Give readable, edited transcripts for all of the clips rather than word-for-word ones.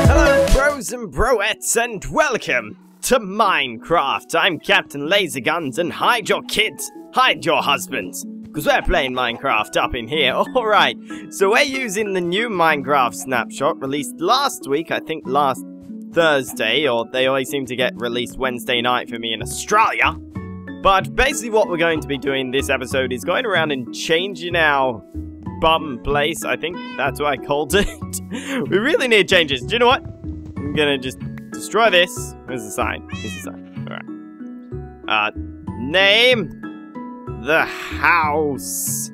Hello, bros and broettes, and welcome to Minecraft. I'm CaptainLazerGuns, and hide your kids, hide your husbands, because we're playing Minecraft up in here. Alright, so we're using the new Minecraft snapshot released last week, I think last Thursday, or they always seem to get released Wednesday night for me in Australia. But basically what we're going to be doing this episode is going around and changing our bum place. I think that's what I called it. We really need changes. Do you know what? I'm gonna just destroy this. Where's the sign? Here's the sign. Alright. Name the house.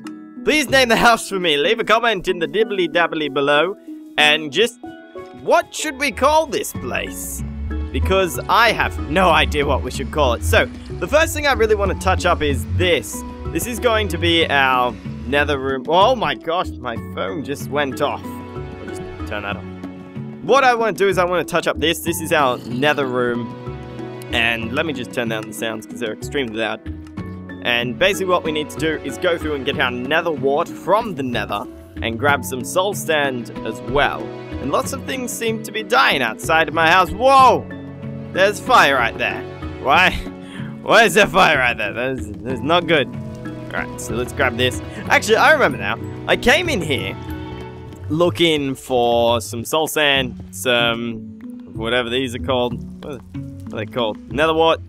Please name the house for me. Leave a comment in the dibbly-dabbly below. And just, what should we call this place? Because I have no idea what we should call it. So, the first thing I really want to touch up is this. This is going to be our nether room. Oh my gosh, my phone just went off. I'll just turn that off. What I want to do is I want to touch up this. This is our nether room. And let me just turn down the sounds because they're extremely loud. And basically what we need to do is go through and get our nether wart from the nether and grab some soul sand as well. And lots of things seem to be dying outside of my house. Whoa! There's fire right there. Why? Why is there fire right there? That's not good. Alright, so let's grab this. Actually, I remember now. I came in here looking for some soul sand, some whatever these are called. What are they called? Nether wart.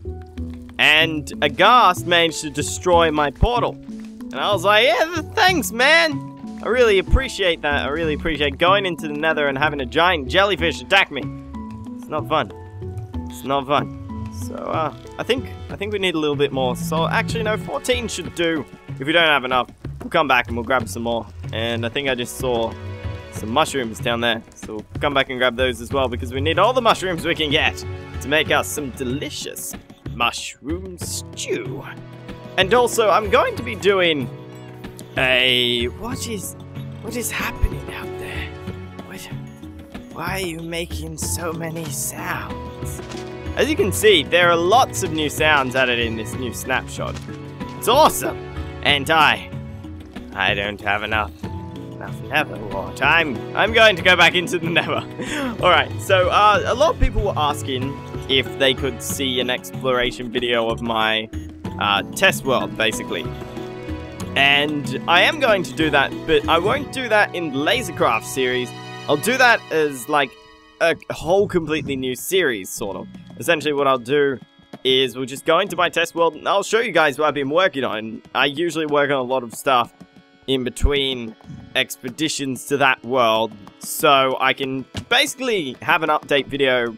And a ghast managed to destroy my portal. And I was like, yeah, thanks, man. I really appreciate that. I really appreciate going into the nether and having a giant jellyfish attack me. It's not fun. It's not fun. So, I think we need a little bit more. So, actually, no, 14 should do. If we don't have enough, we'll come back and we'll grab some more. And I think I just saw some mushrooms down there. So, we'll come back and grab those as well, because we need all the mushrooms we can get to make us some delicious mushroom stew. And also, I'm going to be doing a... What is happening out there? Why are you making so many sounds? As you can see, there are lots of new sounds added in this new snapshot. It's awesome! And I don't have enough nether wart. I'm going to go back into the nether. Alright, so a lot of people were asking if they could see an exploration video of my test world, basically. And I am going to do that, but I won't do that in the LaserCraft series. I'll do that as, like, a whole completely new series, sort of. Essentially, what I'll do is we'll just go into my test world, and I'll show you guys what I've been working on. I usually work on a lot of stuff in between expeditions to that world, so I can basically have an update video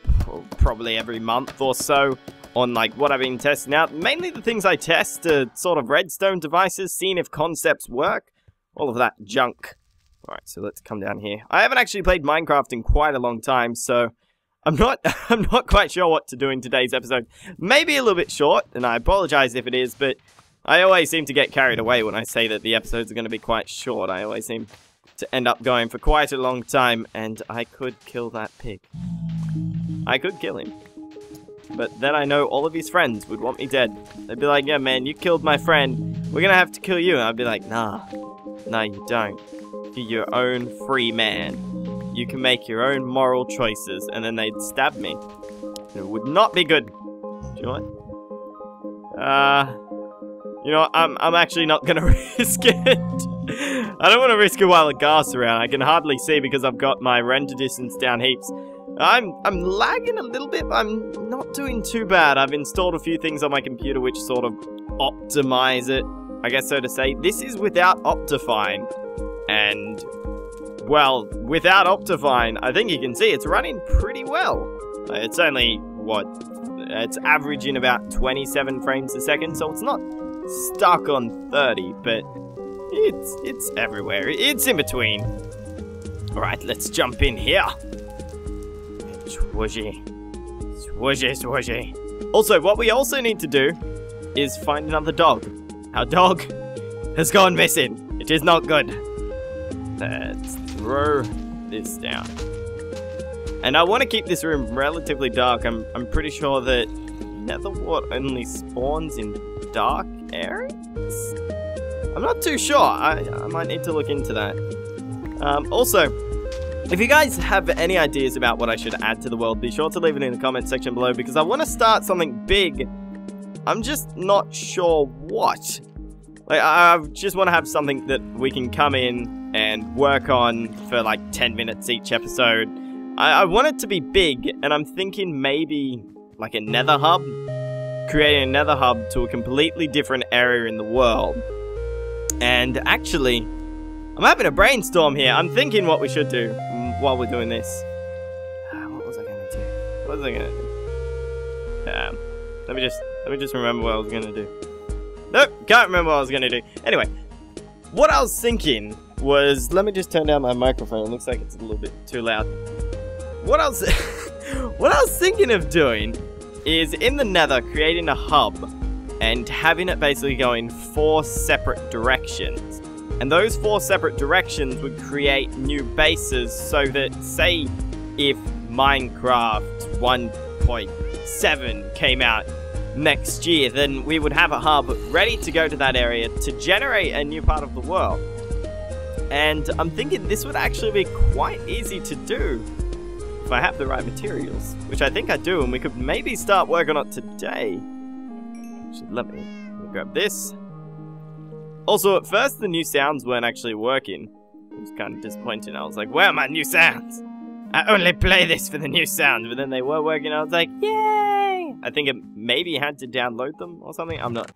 probably every month or so on, like, what I've been testing out. Mainly the things I test are sort of redstone devices, seeing if concepts work, all of that junk. Alright, so let's come down here. I haven't actually played Minecraft in quite a long time, so I'm not quite sure what to do in today's episode. Maybe a little bit short, and I apologize if it is, but I always seem to get carried away when I say that the episodes are going to be quite short. I always seem to end up going for quite a long time, and I could kill that pig. I could kill him. But then I know all of his friends would want me dead. They'd be like, yeah, man, you killed my friend. We're going to have to kill you. And I'd be like, nah. No, you don't. You're your own free man. You can make your own moral choices. And then they'd stab me. It would not be good. Do you know what? You know what? I'm actually not going to risk it. I don't want to risk it while the ghast's around. I can hardly see because I've got my render distance down heaps. I'm lagging a little bit, but I'm not doing too bad. I've installed a few things on my computer which sort of optimize it, I guess so to say. This is without Optifine. And, well, without Optifine, I think you can see it's running pretty well. It's only, what, it's averaging about 27 frames a second, so it's not stuck on 30, but it's everywhere. It's in between. Alright, let's jump in here. Swooshy. Swooshy, swooshy. Also, what we also need to do is find another dog. Our dog has gone missing. It is not good. Let's throw this down. And I want to keep this room relatively dark. I'm pretty sure that nether wart only spawns in dark areas. I'm not too sure. I might need to look into that. Also, if you guys have any ideas about what I should add to the world, be sure to leave it in the comment section below, because I want to start something big. I'm just not sure what. Like, I just want to have something that we can come in and work on for like 10 minutes each episode. I want it to be big, and I'm thinking maybe like a nether hub. Creating a nether hub to a completely different area in the world. And actually, I'm having a brainstorm here. I'm thinking what we should do while we're doing this. What was I going to do? What was I going to do? Let me just remember what I was going to do. Nope, can't remember what I was going to do. Anyway, what I was thinking was, let me just turn down my microphone. It looks like it's a little bit too loud. What I was thinking of doing is in the nether creating a hub and having it basically go in 4 separate directions. And those 4 separate directions would create new bases so that, say, if Minecraft 1.7 came out next year, then we would have a hub ready to go to that area to generate a new part of the world. And I'm thinking this would actually be quite easy to do if I have the right materials, which I think I do, and we could maybe start working on it today. Actually, let me grab this. Also, at first the new sounds weren't actually working. It was kind of disappointing. I was like, where are my new sounds? I only play this for the new sounds, but then they were working. I was like, yay! I think it maybe had to download them or something. I'm not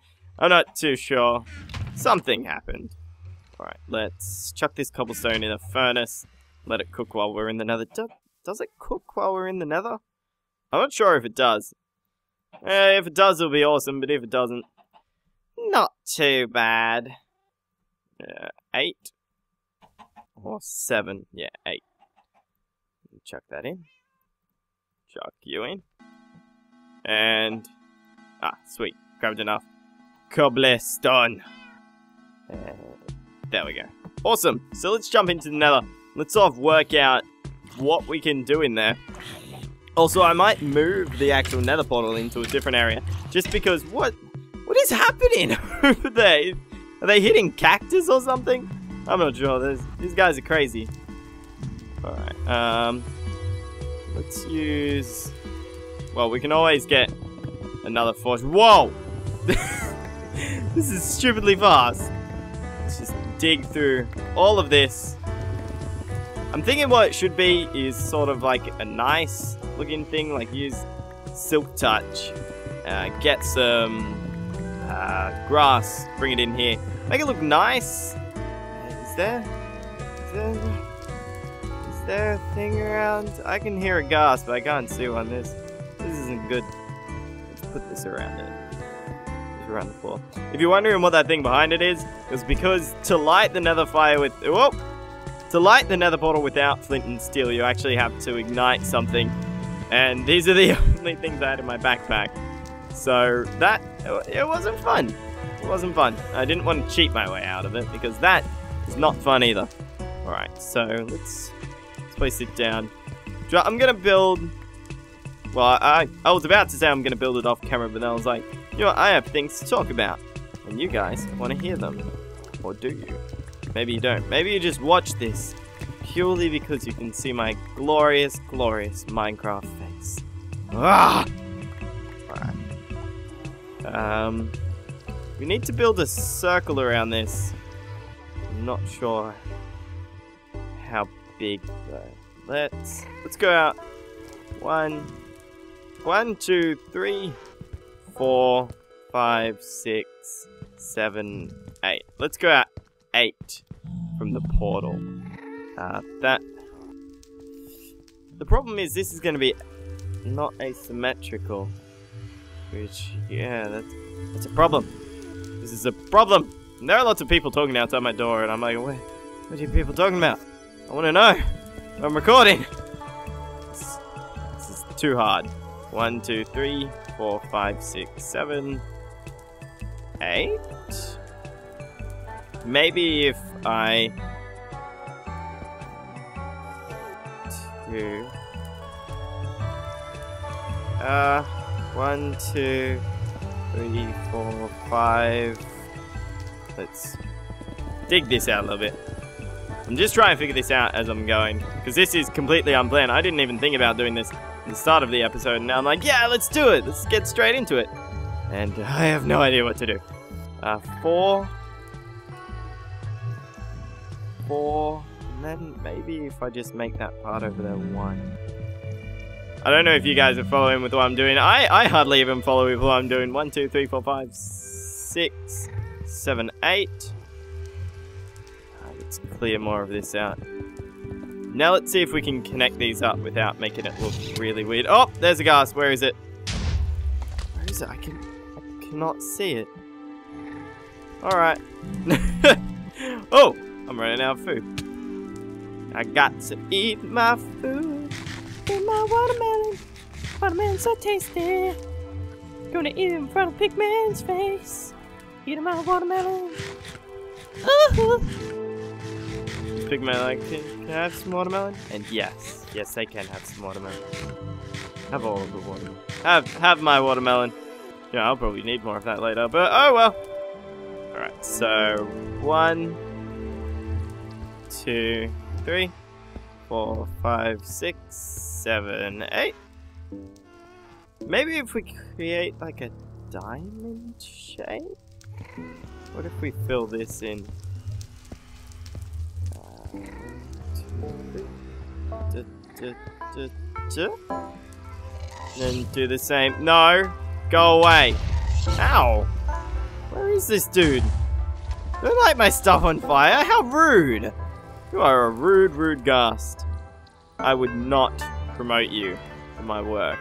too sure. Something happened. Alright, let's chuck this cobblestone in a furnace. Let it cook while we're in the nether. Does it cook while we're in the nether? I'm not sure if it does. If it does, it'll be awesome, but if it doesn't, not too bad. 8 or 7. Yeah, 8. Chuck that in. Chuck you in. And sweet. Grabbed enough cobblestone. There we go. Awesome. So let's jump into the nether. Let's sort of work out what we can do in there. Also, I might move the actual nether portal into a different area, just because what is happening over there? Are they hitting cactus or something? I'm not sure. These guys are crazy. Alright, let's use... Well, we can always get another fortune. Whoa! This is stupidly fast. Let's just dig through all of this. I'm thinking what it should be is sort of like a nice looking thing, like use Silk Touch, get some grass, bring it in here, make it look nice. Is there a thing around? I can hear a gasp, but I can't see one. This isn't good. Let's put this around it. Around the floor. If you're wondering what that thing behind it is, it's because to light the nether fire with... Whoa! To light the nether portal without flint and steel, you actually have to ignite something. And these are the only things I had in my backpack. So that... It wasn't fun. It wasn't fun. I didn't want to cheat my way out of it, because that is not fun either. Alright, so let's place it down. I'm gonna build... Well, I was about to say I'm gonna build it off camera, but then I was like, you know what, I have things to talk about. And you guys want to hear them. Or do you? Maybe you don't. Maybe you just watch this purely because you can see my glorious, glorious Minecraft face. Ah! Alright. We need to build a circle around this. I'm not sure how big though. Let's go out. 1, 2, 3, 4, 5, 6, 7, 8. Let's go out 8 from the portal. The problem is this is going to be not asymmetrical. Which, yeah, that's a problem. This is a problem. And there are lots of people talking outside my door, and I'm like, what are you people talking about? I want to know. I'm recording. This is too hard. 1, 2, 3, 4, 5, 6, 7, 8. Maybe if I... 2... 1, 2, 3, 4, 5... let's dig this out a little bit. I'm just trying to figure this out as I'm going, because this is completely unplanned. I didn't even think about doing this at the start of the episode, and now I'm like, yeah, let's do it. Let's get straight into it. And I have no idea what to do. 4, and then maybe if I just make that part over there 1. I don't know if you guys are following with what I'm doing. I hardly even follow with what I'm doing. 1, 2, 3, 4, 5, 6, 7, 8. Let's clear more of this out. Now let's see if we can connect these up without making it look really weird. Oh, there's a ghast. Where is it? Where is it? I cannot see it. Alright. Oh, I'm running out of food. I got to eat my food. Eat my watermelon. Watermelon's so tasty. Gonna eat it in front of Pigman's face. Eating my watermelon. Ooh. Pigman like, can I have some watermelon? And yes, they can have some watermelon. Have all of the watermelon. Have my watermelon. Yeah, I'll probably need more of that later, but oh well. Alright, so 1, 2, 3, 4, 5, 6, 7, 8. Maybe if we create like a diamond shape? What if we fill this in? Then do the same. No! Go away! Ow! Where is this dude? Don't light my stuff on fire! How rude! You are a rude ghast. I would not promote you for my work.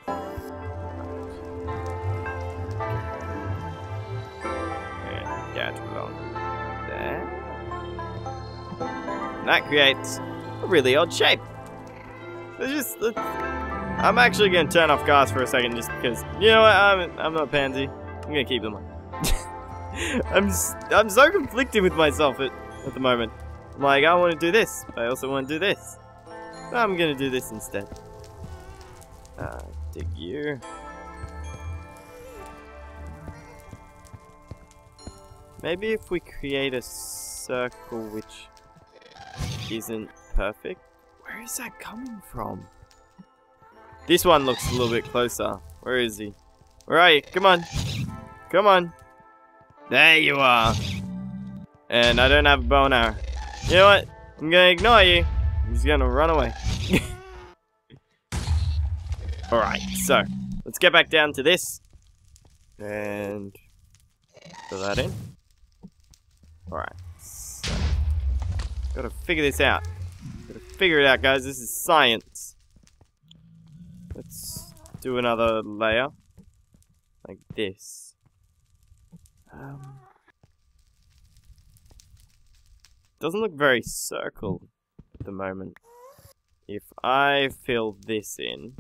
And get along there. That creates a really odd shape. I'm actually going to turn off ghast for a second just because, you know what, I'm not pansy. I'm going to keep them on. I'm so conflicted with myself at the moment. I'm like, I want to do this, but I also want to do this. But I'm going to do this instead. Dig you. Maybe if we create a circle which isn't perfect. Where is that coming from? This one looks a little bit closer. Where is he? Where are you? Come on. Come on. There you are. And I don't have a bow and arrow. You know what? I'm gonna ignore you. I'm just gonna run away. Alright, so let's get back down to this. And fill that in. Alright. So gotta figure this out. Gotta figure it out, guys. This is science. Let's do another layer. Like this. Doesn't look very circle at the moment. If I fill this in.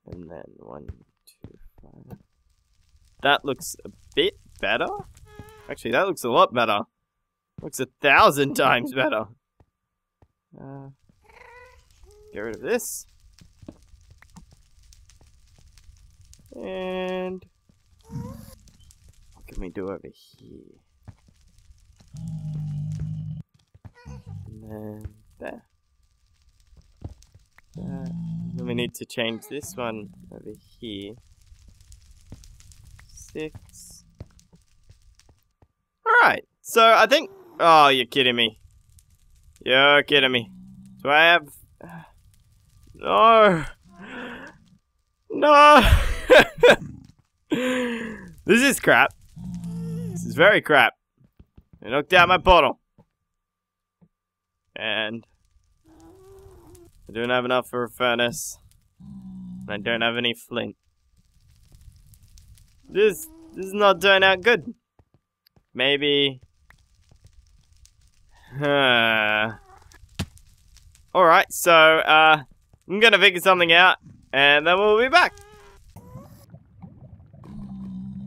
And then 1, 2, 5. That looks a bit better. Actually, that looks a lot better. Looks 1,000 times better. Get rid of this. And what can we do over here? And then there. Then we need to change this one over here. 6. Alright, so I think... Oh, you're kidding me. You're kidding me. Do I have... No! No! This is crap. This is very crap. I knocked out my portal. And... I don't have enough for a furnace. And I don't have any flint. This is not turning out good. Maybe... Alright, so, I'm gonna figure something out, and then we'll be back.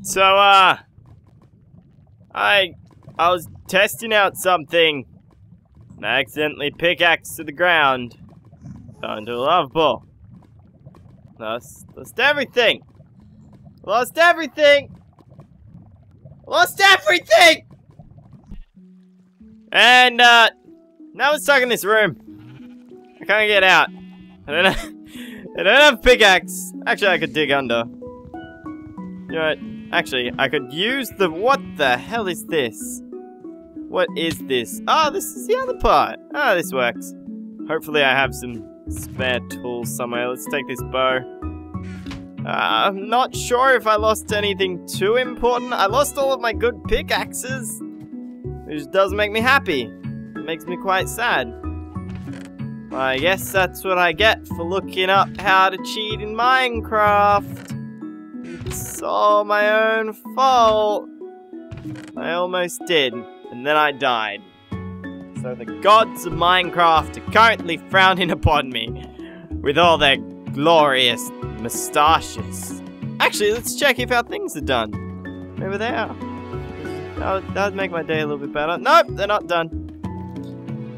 So, I was testing out something, and I accidentally pickaxed to the ground. Fell into a lava pool. Lost everything! Lost everything! Lost everything! And, now I'm stuck in this room. I can't get out. I don't have pickaxe. Actually, I could dig under. You know what? Actually, I could use the... What the hell is this? What is this? Oh, this is the other part. Oh, this works. Hopefully I have some spare tools somewhere. Let's take this bow. I'm not sure if I lost anything too important. I lost all of my good pickaxes, which does make me happy. It makes me quite sad. I guess that's what I get for looking up how to cheat in Minecraft. It's all my own fault. I almost did, and then I died. So the gods of Minecraft are currently frowning upon me with all their glorious moustaches. Actually, let's check if our things are done. Maybe they are. That would make my day a little bit better. Nope, they're not done.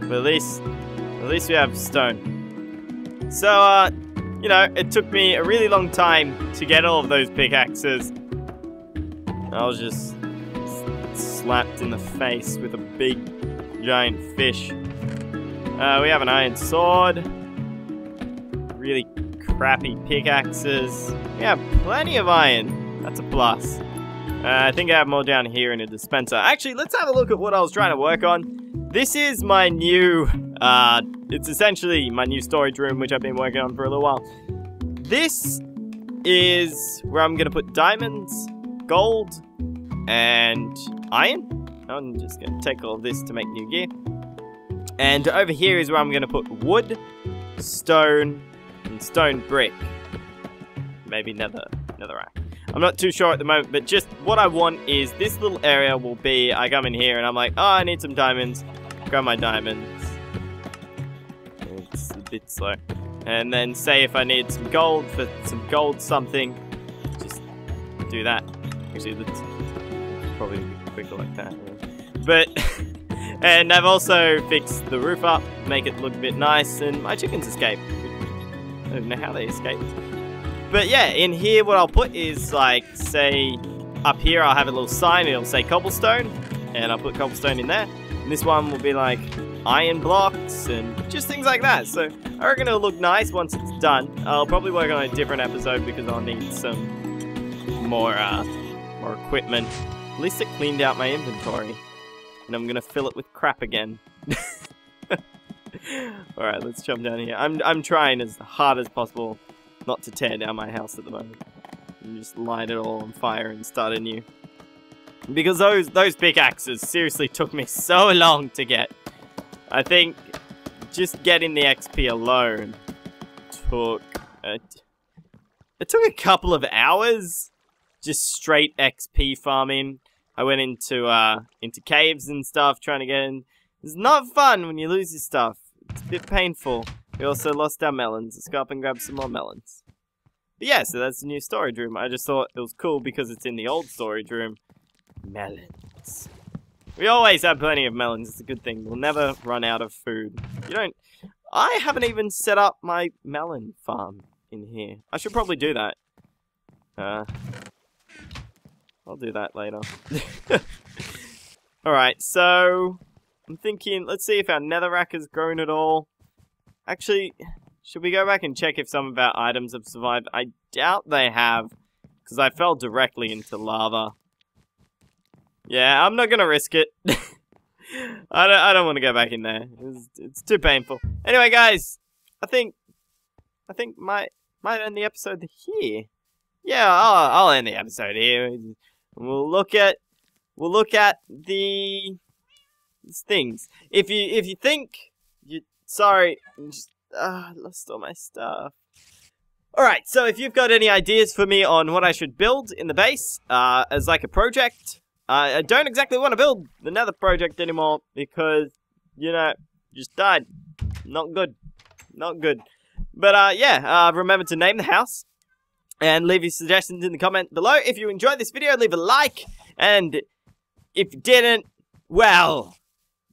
But at least we have stone. So, you know, it took me a really long time to get all of those pickaxes. I was just slapped in the face with a big, giant fish. We have an iron sword. Really crappy pickaxes. We have plenty of iron. That's a plus. I think I have more down here in a dispenser. Actually, let's have a look at what I was trying to work on. This is my new, it's essentially my new storage room, which I've been working on for a little while. This is where I'm going to put diamonds, gold, and iron. I'm just going to take all of this to make new gear. And over here is where I'm going to put wood, stone, and stone brick. Maybe netherrack. I'm not too sure at the moment, but just what I want is this little area will be, I come in here and I'm like, oh, I need some diamonds. Grab my diamonds. It's a bit slow. And then say if I need some gold for some gold something, just do that. Actually, that's probably a bit quicker like that. But, and I've also fixed the roof up, make it look a bit nice, and my chickens escaped. I don't know how they escaped. But yeah, in here what I'll put is like, say, up here I'll have a little sign, it'll say cobblestone, and I'll put cobblestone in there. And this one will be like iron blocks and just things like that. So I reckon it'll look nice once it's done. I'll probably work on a different episode because I'll need some more equipment. At least it cleaned out my inventory. And I'm gonna fill it with crap again. Alright, let's jump down here. I'm trying as hard as possible not to tear down my house at the moment. And just light it all on fire and start anew. Because those pickaxes seriously took me so long to get. I think just getting the XP alone took... it took a couple of hours. Just straight XP farming. I went into caves and stuff trying to get in. It's not fun when you lose your stuff. It's a bit painful. We also lost our melons. Let's go up and grab some more melons. But yeah, so that's the new storage room. I just thought it was cool because it's in the old storage room. Melons. We always have plenty of melons. It's a good thing. We'll never run out of food. I haven't even set up my melon farm in here. I should probably do that. I'll do that later. Alright, so I'm thinking, let's see if our netherrack has grown at all. Actually, should we go back and check if some of our items have survived? I doubt they have, because I fell directly into lava. Yeah, I'm not gonna risk it. I don't want to go back in there. It's too painful. Anyway, guys, I think might end the episode here. Yeah, I'll end the episode here. We'll look at the things. If you think sorry, I lost all my stuff. Alright, so if you've got any ideas for me on what I should build in the base, as like a project, I don't exactly want to build the Nether project anymore because, you know, just died. Not good. Not good. But, yeah, remember to name the house and leave your suggestions in the comment below. If you enjoyed this video, leave a like, and if you didn't, well,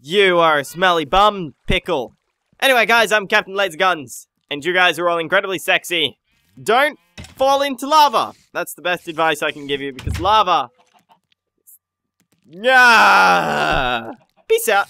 you are a smelly bum pickle. Anyway, guys, I'm CaptainLazerGuns, and you guys are all incredibly sexy. Don't fall into lava. That's the best advice I can give you, because lava Yeah. Peace out.